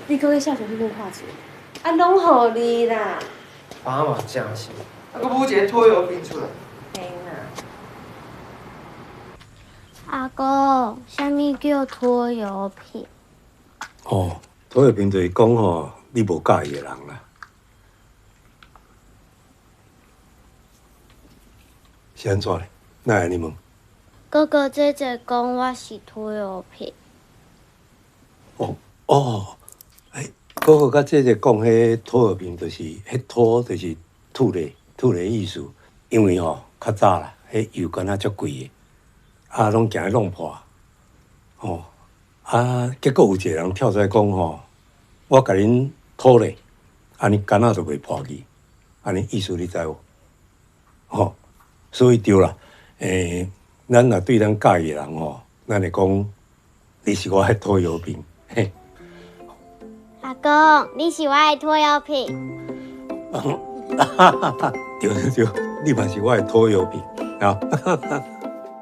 你可以下水去跟看钱，啊，拢互你啦。爸嘛真是，啊，佮买一个拖油瓶出来。嘿啦。阿公，啥物叫拖油瓶？哦，拖油瓶就是讲吼，你无介意的人啦。是安怎嘞？哪会你问？哥哥姐姐讲我是拖油瓶。哥哥甲姐姐讲，迄拖油瓶就是迄拖就是土的意思。因为吼较早啦，迄油管啊足贵的，啊拢惊伊弄破。结果有一个人跳出来讲吼，我甲恁拖咧，安尼干仔就袂破去，安尼意思你知无？所以对啦，咱若对咱介意的人吼，咱会讲你是我迄拖油瓶，嘿。阿公，你是我的拖油瓶。对，你嘛是我的拖油瓶啊！